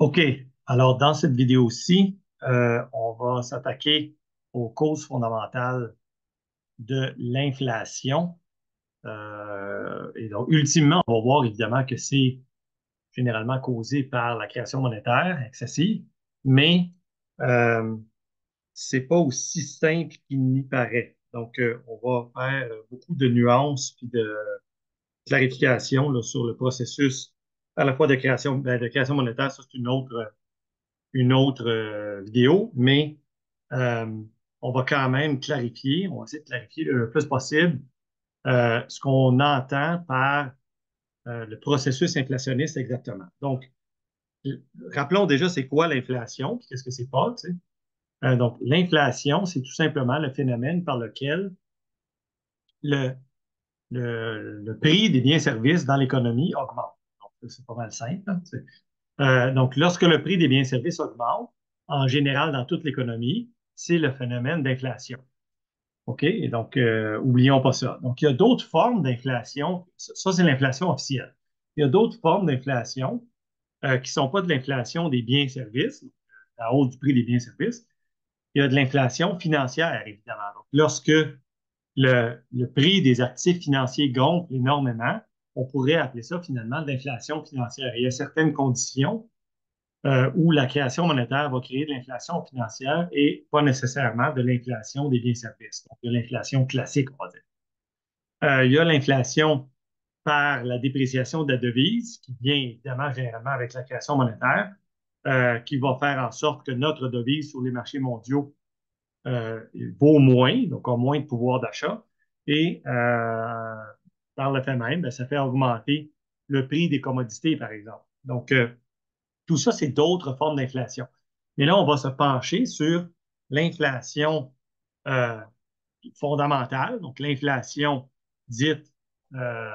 OK. Alors, dans cette vidéo-ci, on va s'attaquer aux causes fondamentales de l'inflation. Et donc, ultimement, on va voir évidemment que c'est généralement causé par la création monétaire excessive, mais euh, c'est pas aussi simple qu'il n'y paraît. Donc, on va faire beaucoup de nuances puis de clarifications là, sur le processus à la fois de création monétaire. Ça, c'est une autre vidéo, mais euh, on va quand même clarifier, on va essayer de clarifier le plus possible ce qu'on entend par le processus inflationniste exactement. Donc, rappelons déjà c'est quoi l'inflation, puis qu'est-ce que c'est pas, tu sais. Donc, l'inflation, c'est tout simplement le phénomène par lequel le, le prix des biens et services dans l'économie augmente. Donc, c'est pas mal simple, hein, tu sais. Donc, lorsque le prix des biens et services augmente, en général dans toute l'économie, c'est le phénomène d'inflation. OK? Et donc, oublions pas ça. Donc, il y a d'autres formes d'inflation. Ça, c'est l'inflation officielle. Il y a d'autres formes d'inflation qui ne sont pas de l'inflation des biens et services, la hausse du prix des biens et services. Il y a de l'inflation financière, évidemment. Donc, lorsque le prix des actifs financiers gonfle énormément, on pourrait appeler ça finalement de l'inflation financière. Et il y a certaines conditions où la création monétaire va créer de l'inflation financière et pas nécessairement de l'inflation des biens et services, donc de l'inflation classique, on va dire. Il y a l'inflation par la dépréciation de la devise, qui vient évidemment généralement avec la création monétaire, qui va faire en sorte que notre devise sur les marchés mondiaux vaut moins, donc a moins de pouvoir d'achat, et par le fait même, ben, ça fait augmenter le prix des commodités, par exemple. Donc, tout ça, c'est d'autres formes d'inflation. Mais là, on va se pencher sur l'inflation euh, fondamentale, donc l'inflation dite euh,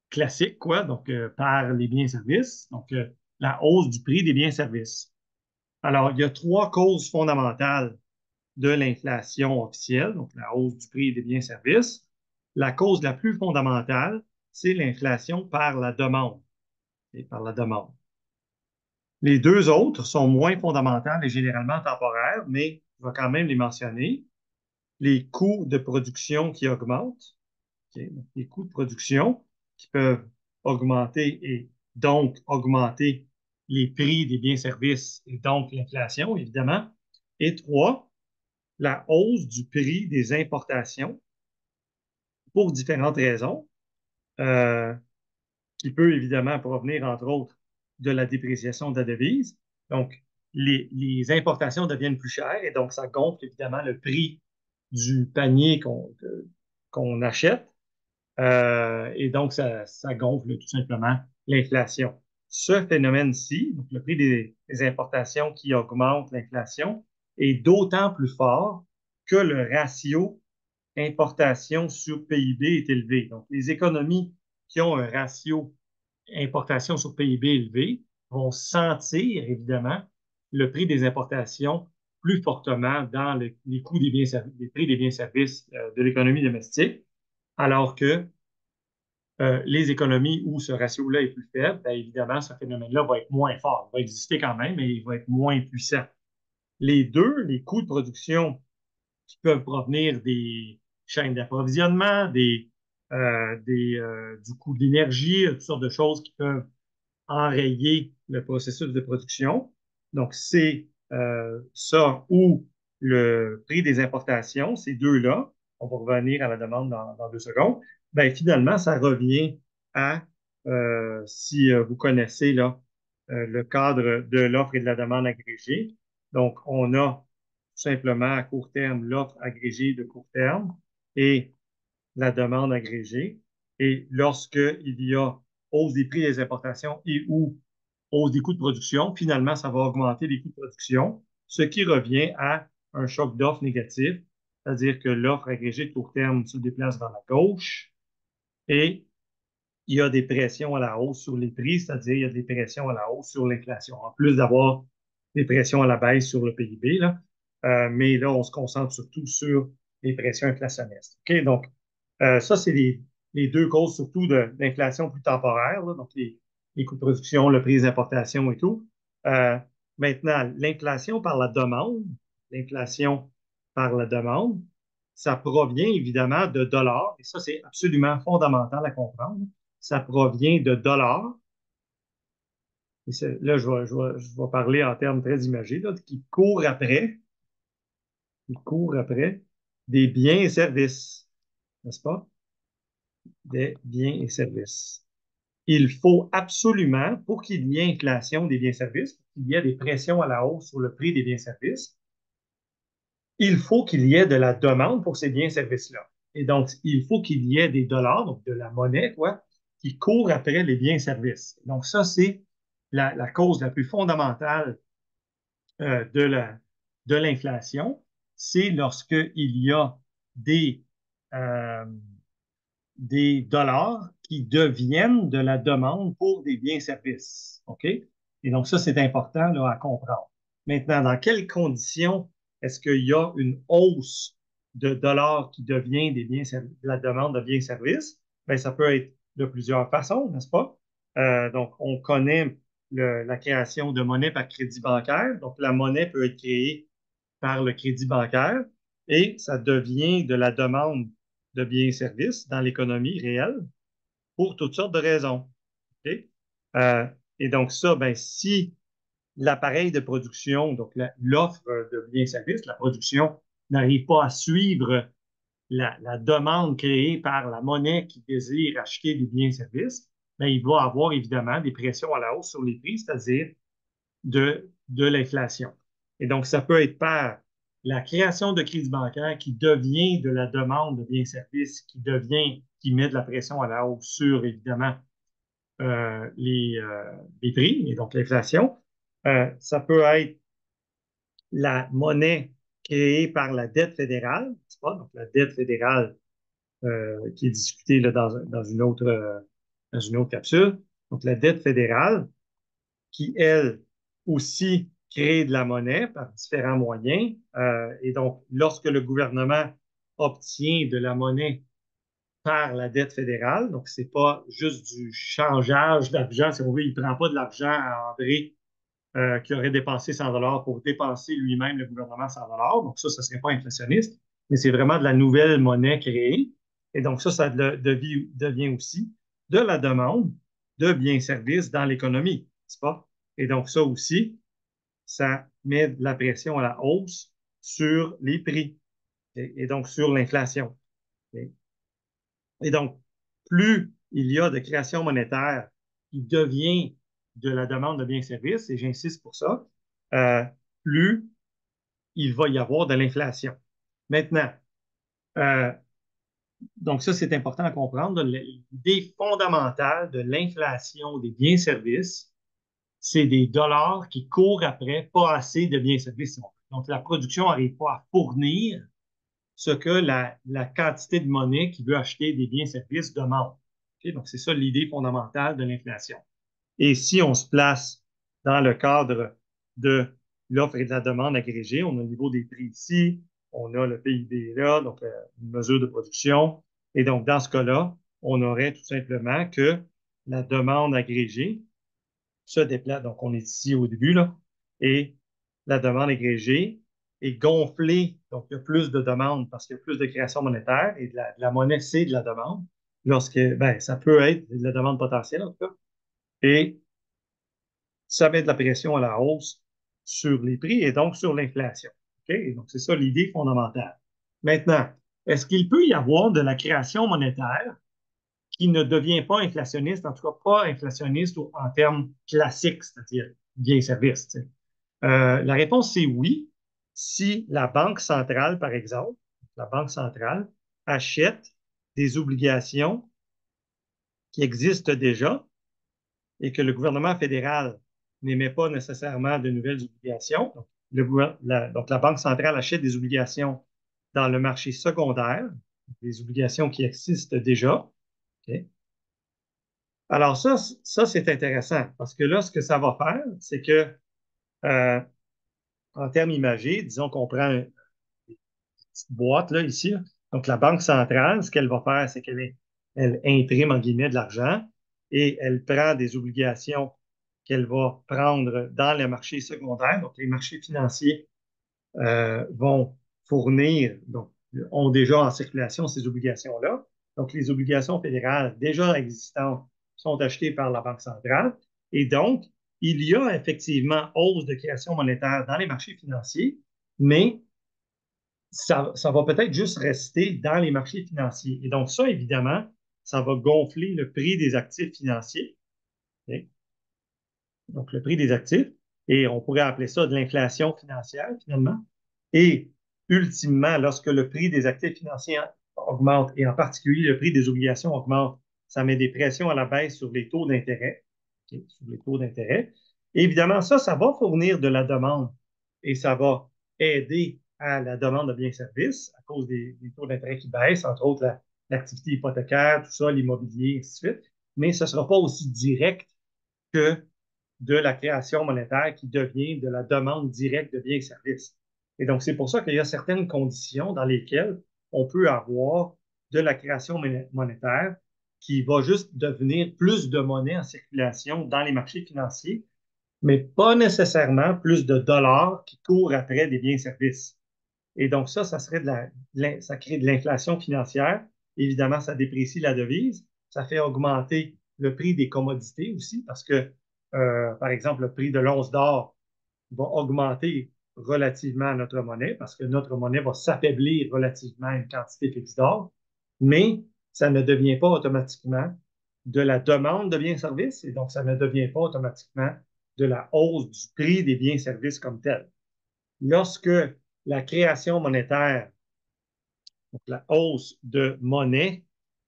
classique, quoi, donc par les biens et services, donc la hausse du prix des biens et services. Alors, il y a trois causes fondamentales de l'inflation officielle, donc la hausse du prix des biens et services. La cause la plus fondamentale, c'est l'inflation par la demande. Et par la demande. Les deux autres sont moins fondamentales et généralement temporaires, mais je vais quand même les mentionner. Les coûts de production qui augmentent, okay? Donc, les coûts de production qui peuvent augmenter et donc augmenter les prix des biens et services et donc l'inflation, évidemment. Et trois, la hausse du prix des importations pour différentes raisons, euh, qui peut évidemment provenir, entre autres, de la dépréciation de la devise. Donc, les importations deviennent plus chères et donc ça gonfle évidemment le prix du panier qu'on achète. Et donc, ça gonfle tout simplement l'inflation. Ce phénomène-ci, donc le prix des importations qui augmente l'inflation, est d'autant plus fort que le ratio importation sur PIB est élevé. Donc, les économies qui ont un ratio importation sur PIB élevé vont sentir, évidemment, le prix des importations plus fortement dans les coûts des biens, les prix des biens et services de l'économie domestique, alors que les économies où ce ratio-là est plus faible, bien évidemment, ce phénomène-là va être moins fort. Il va exister quand même, mais il va être moins puissant. Les deux, les coûts de production qui peuvent provenir des chaînes d'approvisionnement, du coût de l'énergie, toutes sortes de choses qui peuvent enrayer le processus de production. Donc, c'est ça ou le prix des importations, ces deux-là, on va revenir à la demande dans 2 secondes, ben, finalement, ça revient à, si vous connaissez là, le cadre de l'offre et de la demande agrégée. Donc, on a tout simplement à court terme l'offre agrégée de court terme et la demande agrégée. Et lorsqu'il y a hausse des prix des importations et ou hausse des coûts de production, finalement, ça va augmenter les coûts de production, ce qui revient à un choc d'offre négatif, c'est-à-dire que l'offre agrégée de court terme se déplace vers la gauche et il y a des pressions à la hausse sur les prix, c'est-à-dire il y a des pressions à la hausse sur l'inflation, en plus d'avoir des pressions à la baisse sur le PIB, là. Mais là, on se concentre surtout sur les pressions inflationnistes. OK? Donc, ça, c'est les deux causes surtout d'inflation plus temporaire, là, donc les coûts de production, le prix des importations et tout. Euh, Maintenant, l'inflation par la demande, ça provient évidemment de dollars, et ça, c'est absolument fondamental à comprendre. Ça provient de dollars. Et là, je vais parler en termes très imagés, là, qui courent après des biens et services, n'est-ce pas? Des biens et services. Il faut absolument, pour qu'il y ait inflation des biens et services, pour qu'il y ait des pressions à la hausse sur le prix des biens et services, il faut qu'il y ait de la demande pour ces biens et services-là. Et donc, il faut qu'il y ait des dollars, donc de la monnaie, quoi, qui court après les biens et services. Donc, ça, c'est la cause la plus fondamentale euh, de la, de l'inflation. C'est lorsqu'il y a des, euh, des dollars qui deviennent de la demande pour des biens et services. OK? Et donc, ça, c'est important là, à comprendre. Maintenant, dans quelles conditions est-ce qu'il y a une hausse de dollars qui devient de la demande de biens et services? Bien, ça peut être de plusieurs façons, n'est-ce pas? Donc, on connaît la création de monnaie par crédit bancaire. Donc, la monnaie peut être créée par le crédit bancaire et ça devient de la demande de biens et services dans l'économie réelle pour toutes sortes de raisons. OK? Euh, et donc ça, ben, si l'appareil de production, donc l'offre de biens et services, la production n'arrive pas à suivre la demande créée par la monnaie qui désire acheter des biens et services, ben, il va avoir évidemment des pressions à la hausse sur les prix, c'est-à-dire de l'inflation. Et donc, ça peut être par la création de crises bancaires qui devient de la demande de biens et services, qui met de la pression à la hausse sur, évidemment, les prix, et donc l'inflation. Ça peut être la monnaie créée par la dette fédérale, n'est-ce pas? Donc, la dette fédérale qui est discutée là, dans une autre capsule. Donc, la dette fédérale, qui, elle, aussi crée de la monnaie par différents moyens. Et donc, lorsque le gouvernement obtient de la monnaie par la dette fédérale, donc c'est pas juste du changeage d'argent, si on veut, il ne prend pas de l'argent à André qui aurait dépensé 100 dollars pour dépenser lui-même le gouvernement 100 dollars. Donc ça ne serait pas inflationniste, mais c'est vraiment de la nouvelle monnaie créée. Et donc ça devient aussi de la demande de biens et services dans l'économie, n'est-ce pas? Et donc ça aussi, ça met de la pression à la hausse sur les prix et donc sur l'inflation. Et, et donc, plus il y a de création monétaire qui devient de la demande de biens et services, et j'insiste pour ça, euh, plus il va y avoir de l'inflation. Maintenant, euh, donc ça, c'est important à comprendre. L'idée fondamentale de l'inflation des biens et services, c'est des dollars qui courent après pas assez de biens et services. Donc, la production n'arrive pas à fournir ce que la quantité de monnaie qui veut acheter des biens et services demande. Okay? Donc, c'est ça l'idée fondamentale de l'inflation. Et si on se place dans le cadre de l'offre et de la demande agrégée, on a le niveau des prix ici, on a le PIB là, donc une mesure de production. Et donc, dans ce cas-là, on aurait tout simplement que la demande agrégée se déplace. Donc, on est ici au début, là, et la demande agrégée est gonflée. Donc, il y a plus de demandes parce qu'il y a plus de création monétaire et de la monnaie, c'est de la demande. Ben, ça peut être de la demande potentielle, en tout cas. Et ça met de la pression à la hausse sur les prix et donc sur l'inflation. OK? Et donc, c'est ça l'idée fondamentale. Maintenant, est-ce qu'il peut y avoir de la création monétaire qui ne devient pas inflationniste, en tout cas pas inflationniste en termes classiques, c'est-à-dire biens et services? Tu sais? La réponse, c'est oui. Si la Banque centrale, par exemple, la Banque centrale achète des obligations qui existent déjà et que le gouvernement fédéral n'émet pas nécessairement de nouvelles obligations. Donc, la Banque centrale achète des obligations dans le marché secondaire, des obligations qui existent déjà. Okay? Alors, ça c'est intéressant parce que là, ce que ça va faire, c'est que, euh, en termes imagés, disons qu'on prend une petite boîte là, ici, là. Donc la Banque centrale, ce qu'elle va faire, c'est elle imprime, en guillemets, de l'argent et elle prend des obligations qu'elle va prendre dans les marchés secondaires. Donc, les marchés financiers vont fournir, donc, ont déjà en circulation ces obligations-là. Donc, les obligations fédérales déjà existantes sont achetées par la Banque centrale. Et donc, il y a effectivement hausse de création monétaire dans les marchés financiers, mais ça va peut-être juste rester dans les marchés financiers. Et donc, ça, évidemment, ça va gonfler le prix des actifs financiers. OK? Donc le prix des actifs, et on pourrait appeler ça de l'inflation financière finalement. Et ultimement, lorsque le prix des actifs financiers augmente, et en particulier le prix des obligations augmente, ça met des pressions à la baisse sur les taux d'intérêt. Okay, sur les taux d'intérêt. Et évidemment, ça va fournir de la demande et ça va aider à la demande de biens et services à cause des taux d'intérêt qui baissent, entre autres l'activité hypothécaire, tout ça, l'immobilier, ainsi de suite. Mais ce ne sera pas aussi direct que de la création monétaire qui devient de la demande directe de biens et services. Et donc, c'est pour ça qu'il y a certaines conditions dans lesquelles on peut avoir de la création monétaire qui va juste devenir plus de monnaie en circulation dans les marchés financiers, mais pas nécessairement plus de dollars qui courent après des biens et services. Et donc, ça serait ça crée de l'inflation financière. Évidemment, ça déprécie la devise. Ça fait augmenter le prix des commodités aussi parce que, par exemple, le prix de l'once d'or va augmenter relativement à notre monnaie parce que notre monnaie va s'affaiblir relativement à une quantité fixe d'or, mais ça ne devient pas automatiquement de la demande de biens et services et donc ça ne devient pas automatiquement de la hausse du prix des biens et services comme tel. Lorsque la création monétaire, donc la hausse de monnaie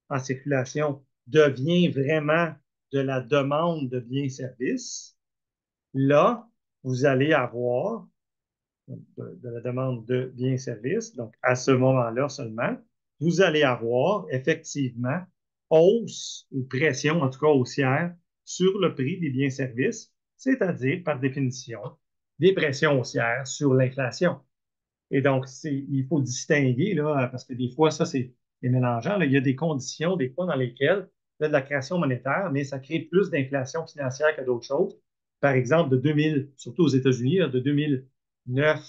en circulation, devient vraiment de la demande de biens et services, là, vous allez avoir de la demande de biens et services, donc à ce moment-là seulement, vous allez avoir effectivement hausse ou pression, en tout cas haussière, sur le prix des biens et services, c'est-à-dire, par définition, des pressions haussières sur l'inflation. Et donc, il faut distinguer, là, parce que des fois, ça, c'est mélangeant. Là. Il y a des conditions, des fois, dans lesquelles il y a de la création monétaire, mais ça crée plus d'inflation financière que d'autres choses. Par exemple, de 2000, surtout aux États-Unis, de 2009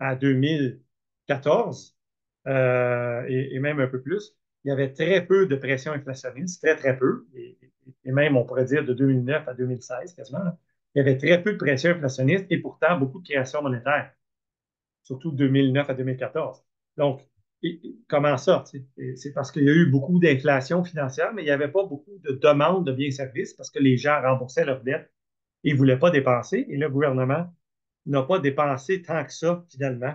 à 2014, et même un peu plus, il y avait très peu de pression inflationniste, très, très peu, et même, on pourrait dire, de 2009 à 2016, quasiment, là. Il y avait très peu de pression inflationniste et pourtant beaucoup de création monétaire surtout 2009 à 2014. Donc, comment ça? C'est parce qu'il y a eu beaucoup d'inflation financière, mais il n'y avait pas beaucoup de demandes de biens et services parce que les gens remboursaient leurs dettes et ne voulaient pas dépenser. Et le gouvernement n'a pas dépensé tant que ça, finalement,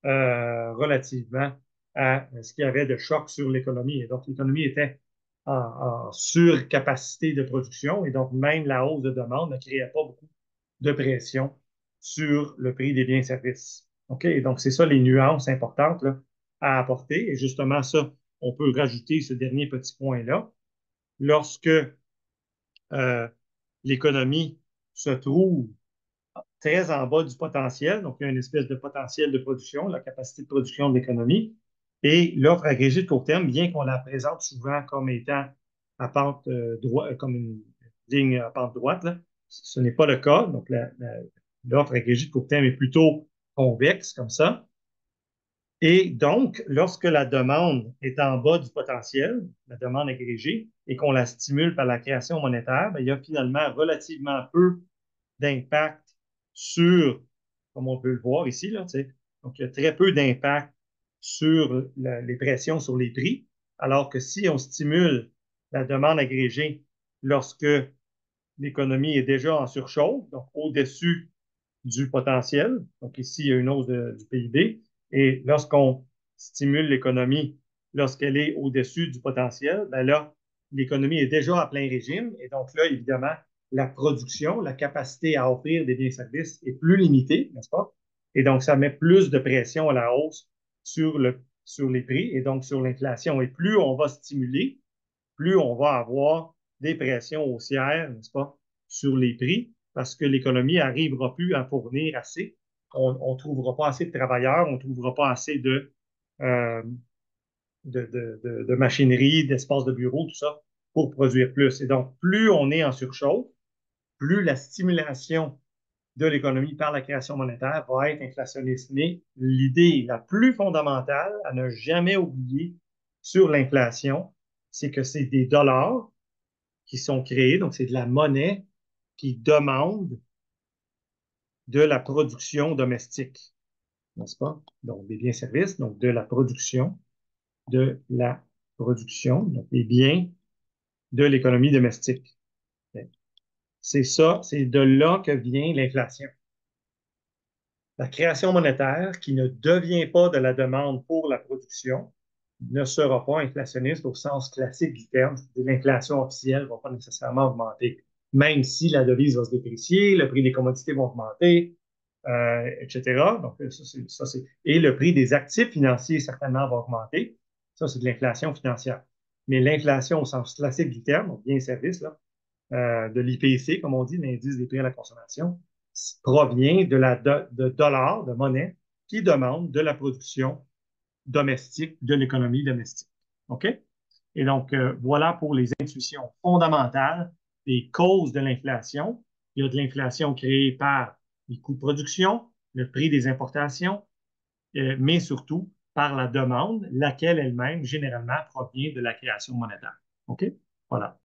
relativement à ce qu'il y avait de choc sur l'économie. Et donc, l'économie était en surcapacité de production et donc même la hausse de demande ne créait pas beaucoup de pression sur le prix des biens et services. OK? Et donc, c'est ça les nuances importantes là, à apporter. Et justement, ça, on peut rajouter ce dernier petit point-là. Lorsque l'économie se trouve très en bas du potentiel, donc il y a une espèce de potentiel de production, la capacité de production de l'économie, et l'offre agrégée de court terme, bien qu'on la présente souvent comme étant à pente droite, comme une ligne à pente droite, là, ce n'est pas le cas. Donc, l'offre agrégée de court terme est plutôt convexe comme ça. Et donc, lorsque la demande est en bas du potentiel, la demande agrégée, et qu'on la stimule par la création monétaire, bien, il y a finalement relativement peu d'impact sur, comme on peut le voir ici, là, tu sais. Donc, il y a très peu d'impact sur les pressions sur les prix, alors que si on stimule la demande agrégée lorsque l'économie est déjà en surchauffe, donc au-dessus du potentiel. Donc ici, il y a une hausse du PIB. Et lorsqu'on stimule l'économie, lorsqu'elle est au-dessus du potentiel, ben là, l'économie est déjà à plein régime. Et donc là, évidemment, la production, la capacité à offrir des biens et services est plus limitée, n'est-ce pas? Et donc, ça met plus de pression à la hausse sur les prix et donc sur l'inflation. Et plus on va stimuler, plus on va avoir des pressions haussières, n'est-ce pas, sur les prix, parce que l'économie n'arrivera plus à fournir assez. On ne trouvera pas assez de travailleurs, on ne trouvera pas assez euh, de machinerie, d'espace de bureau, tout ça, pour produire plus. Et donc, plus on est en surchauffe, plus la stimulation de l'économie par la création monétaire va être inflationniste. Mais l'idée la plus fondamentale à ne jamais oublier sur l'inflation, c'est que c'est des dollars qui sont créés, donc c'est de la monnaie qui demande de la production domestique, n'est-ce pas? Donc, des biens-services, donc de la production, donc des biens de l'économie domestique. C'est ça, c'est de là que vient l'inflation. La création monétaire qui ne devient pas de la demande pour la production ne sera pas inflationniste au sens classique du terme. L'inflation officielle ne va pas nécessairement augmenter, même si la devise va se déprécier, le prix des commodités va augmenter, etc. Donc, et le prix des actifs financiers certainement va augmenter. Ça, c'est de l'inflation financière. Mais l'inflation au sens classique du terme, donc bien service, là, de l'IPC, comme on dit, l'indice des prix à la consommation, provient de dollars, de monnaie, qui demande de la production domestique, de l'économie domestique. OK? Et donc, voilà pour les intuitions fondamentales des causes de l'inflation. Il y a de l'inflation créée par les coûts de production, le prix des importations, mais surtout par la demande, laquelle elle-même, généralement, provient de la création monétaire. OK? Voilà.